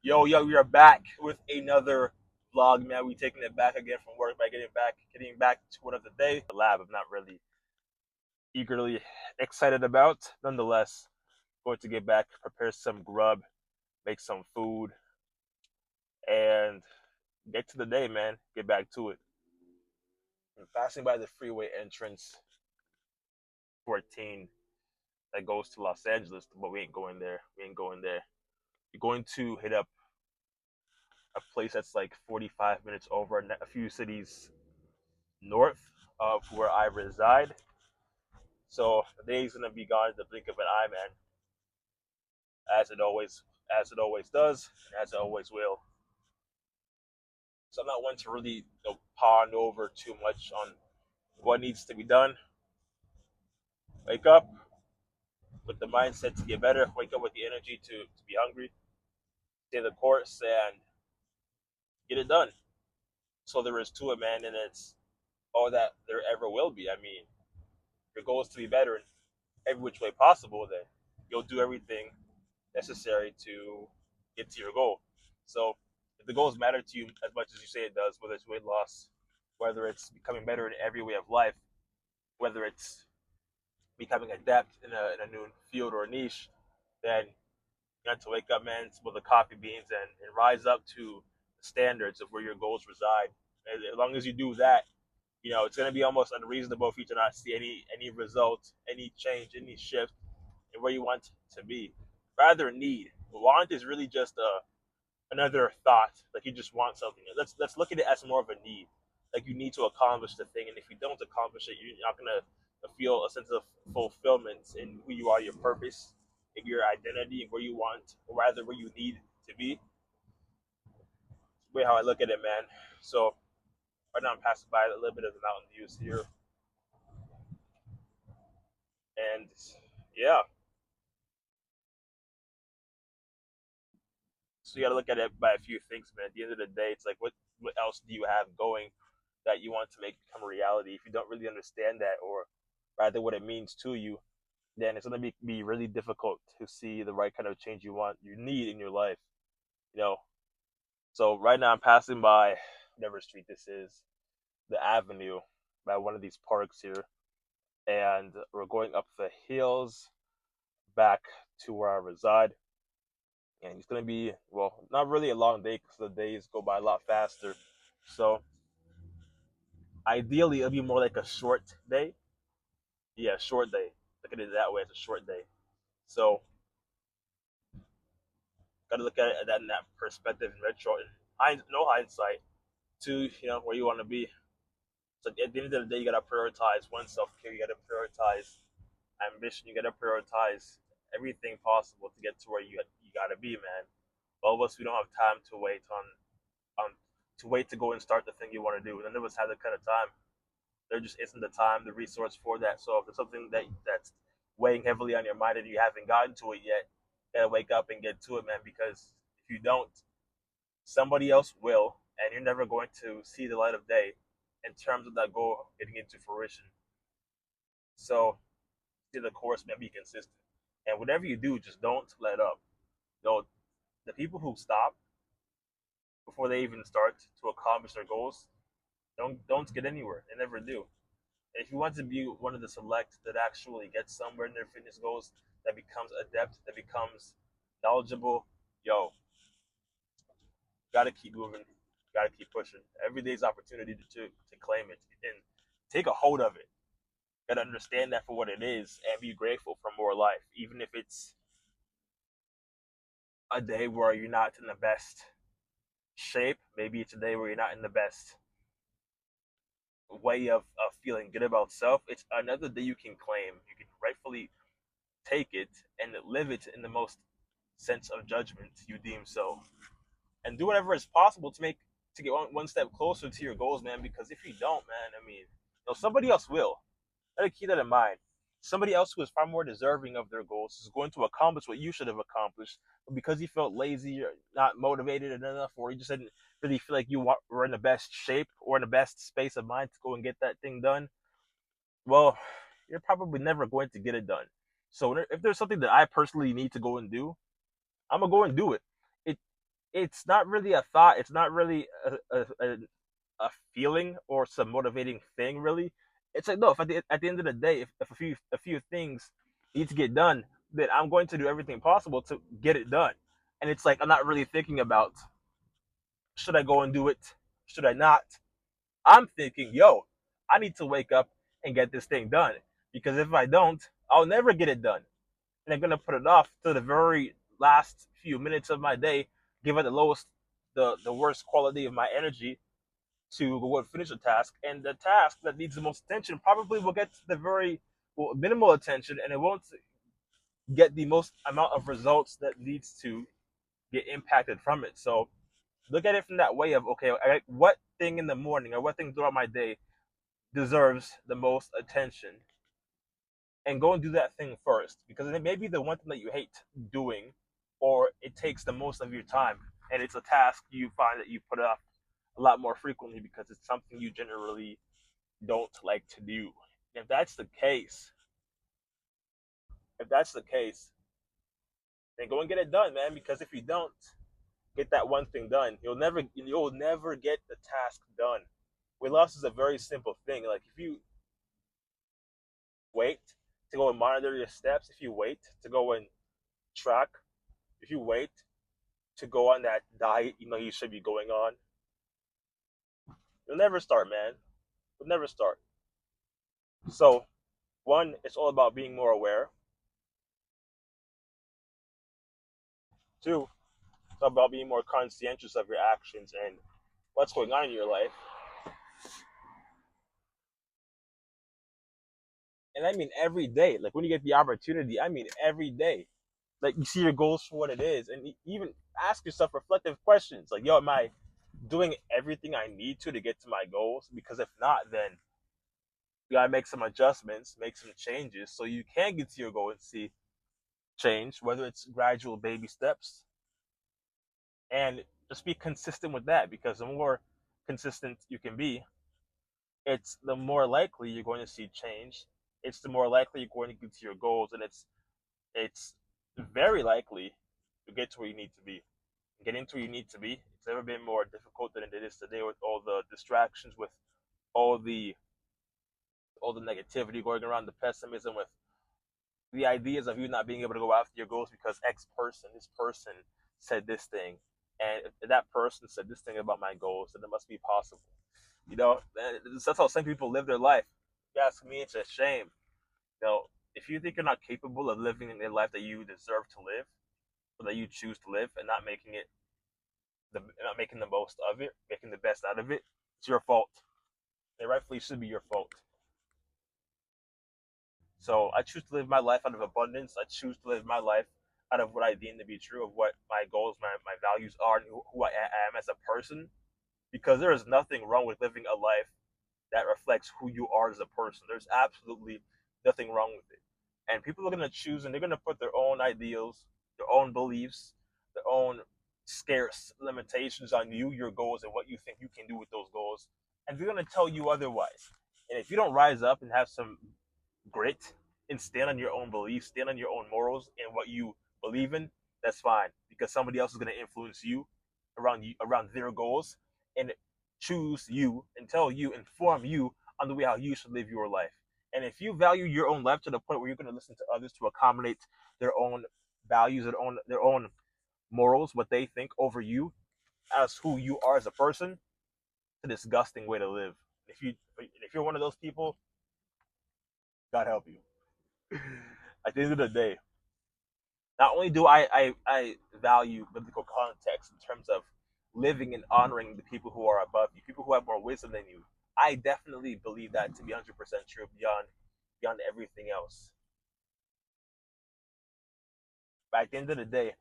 Yo, we are back with another vlog, man. We taking it back again from work by getting back to another day. The lab, I'm not really eagerly excited about. Nonetheless, going to get back, prepare some grub, make some food, and get to the day, man. Get back to it. I'm passing by the freeway entrance 14 that goes to Los Angeles, but we ain't going there. We ain't going there. We're going to hit up a place that's like 45 minutes over a few cities north of where I reside. So the day's gonna be gone in the blink of an eye, man. As it always does, and as it always will. So I'm not one to really pond over too much on what needs to be done. Wake up with the mindset to get better. Wake up with the energy to be hungry. Stay the course and get it done. So there is to it, man, and it's all that there ever will be. I mean, your goal is to be better in every which way possible. Then you'll do everything necessary to get to your goal. So if the goals matter to you as much as you say it does, whether it's weight loss, whether it's becoming better in every way of life, whether it's becoming adept in a new field or niche, then you have to wake up, man, spill the coffee beans and rise up to the standards of where your goals reside. And as long as you do that, it's going to be almost unreasonable for you to not see any result, any change, any shift in where you want to be. Rather need. Want is really just another thought. Like you just want something. Let's look at it as more of a need. Like you need to accomplish the thing, and if you don't accomplish it, you're not gonna feel a sense of fulfillment in who you are, your purpose, in your identity, and where you want, or rather where you need to be. Way how I look at it, man. So right now I'm passing by a little bit of the mountain views here, and yeah. So you got to look at it by a few things, man. At the end of the day, it's like what else do you have going that you want to make become a reality? If you don't really understand that, or rather what it means to you, then it's going to be really difficult to see the right kind of change you need in your life. You know. So right now I'm passing by whatever street this is, the avenue by one of these parks here, and we're going up the hills back to where I reside. And it's gonna be, well, not really a long day because the days go by a lot faster. So ideally, it'll be more like a short day. Yeah, short day. Look at it that way. It's a short day. So gotta look at it in that perspective in retro. No hindsight to where you want to be. So at the end of the day, you gotta prioritize one self care. You gotta prioritize ambition. You gotta prioritize everything possible to get to where you gotta be, man. All of us, we don't have time to wait on to wait to go and start the thing you want to do. None of us have that kind of time. There just isn't the time, the resource for that. So if there's something that's weighing heavily on your mind and you haven't gotten to it yet, you gotta wake up and get to it, man. Because if you don't, somebody else will, and you're never going to see the light of day in terms of that goal getting into fruition. So stay the course, man. Be consistent, and whatever you do, just don't let up. The people who stop before they even start to accomplish their goals don't get anywhere. They never do. And if you want to be one of the select that actually gets somewhere in their fitness goals, that becomes adept, that becomes knowledgeable, yo, gotta keep moving, gotta keep pushing. Every day's opportunity to claim it and take a hold of it. Gotta understand that for what it is and be grateful for more life, even if it's a day where you're not in the best shape. Maybe it's a day where you're not in the best way of feeling good about self. It's another day you can claim. You can rightfully take it and live it in the most sense of judgment you deem so, and do whatever is possible to get one step closer to your goals, man. Because if you don't, man, I mean, somebody else will. Gotta keep that in mind. Somebody else who is far more deserving of their goals is going to accomplish what you should have accomplished, but because you felt lazy or not motivated enough, or you just didn't really feel like you were in the best shape or in the best space of mind to go and get that thing done, well, you're probably never going to get it done. So if there's something that I personally need to go and do, I'm gonna go and do it. It it's not really a thought. It's not really a feeling or some motivating thing. Really, it's like no. If at the end of the day, if a few things need to get done, then I'm going to do everything possible to get it done. And it's like I'm not really thinking about should I go and do it, should I not. I'm thinking, yo, I need to wake up and get this thing done because if I don't, I'll never get it done and I'm gonna put it off to the very last few minutes of my day, give it the lowest, the worst quality of my energy to go and finish a task. And the task that needs the most attention probably will get the very minimal attention, and it won't get the most amount of results that needs to get impacted from it. So look at it from that way of okay, what thing in the morning or what thing throughout my day deserves the most attention and go and do that thing first because it may be the one thing that you hate doing or it takes the most of your time and it's a task you find that you put off a lot more frequently because it's something you generally don't like to do. If that's the case, if that's the case, then go and get it done, man. Because if you don't get that one thing done, you'll never get the task done. Weight loss is a very simple thing. Like if you wait to go and monitor your steps, if you wait to go and track, if you wait to go on that diet you should be going on, you'll never start, man. You'll never start. So, one, it's all about being more aware. Two, it's about being more conscientious of your actions and what's going on in your life. And I mean every day. Like when you get the opportunity, I mean every day. Like you see your goals for what it is, and even ask yourself reflective questions. Like, yo, am I doing everything I need to get to my goals? Because if not, then you gotta make some adjustments, make some changes, so you can get to your goal and see change. Whether it's gradual baby steps, and just be consistent with that. Because the more consistent you can be, it's the more likely you're going to see change. It's the more likely you're going to get to your goals, and it's very likely to get to where you need to be. Getting to where you need to be, it's never been more difficult than it is today with all the distractions, with all the all the negativity going around, the pessimism, with the ideas of you not being able to go after your goals because this person said this thing, and if that person said this thing about my goals, then it must be possible. You know, that's how some people live their life. If you ask me, it's a shame. You know, if you think you're not capable of living the life that you deserve to live, or that you choose to live, and not making the most of it, making the best out of it, it's your fault. It rightfully should be your fault. So I choose to live my life out of abundance. I choose to live my life out of what I deem to be true, of what my goals, my values are, and who I am as a person. Because there is nothing wrong with living a life that reflects who you are as a person. There's absolutely nothing wrong with it. And people are going to choose and they're going to put their own ideals, their own beliefs, their own scarce limitations on you, your goals, and what you think you can do with those goals. And they're going to tell you otherwise. And if you don't rise up and have some grit and stand on your own beliefs, stand on your own morals and what you believe in, that's fine. Because somebody else is going to influence around their goals and choose you and tell you, inform you on the way how you should live your life. And if you value your own life to the point where you're going to listen to others to accommodate their own values, their own morals, what they think over you as who you are as a person, it's a disgusting way to live. If you're one of those people, God help you. At the end of the day, not only do I value biblical context in terms of living and honoring the people who are above you, people who have more wisdom than you, I definitely believe that to be 100% true beyond everything else. But at the end of the day,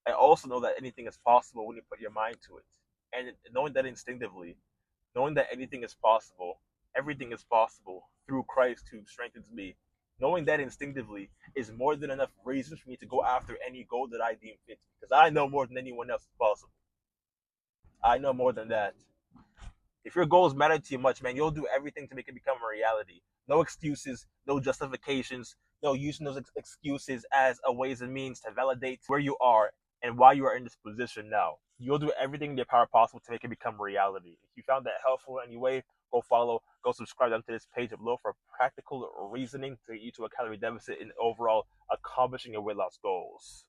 I also know that anything is possible when you put your mind to it. And knowing that instinctively, knowing that anything is possible, everything is possible through Christ who strengthens me. Knowing that instinctively is more than enough reason for me to go after any goal that I deem fit. Because I know more than anyone else is possible. I know more than that. If your goals matter to you much, man, you'll do everything to make it become a reality. No excuses, no justifications. using those excuses as a ways and means to validate where you are and why you are in this position now. You'll do everything in your power possible to make it become reality. If you found that helpful in any way, go follow, go subscribe down to this page below for practical reasoning to get you to a calorie deficit and overall accomplishing your weight loss goals.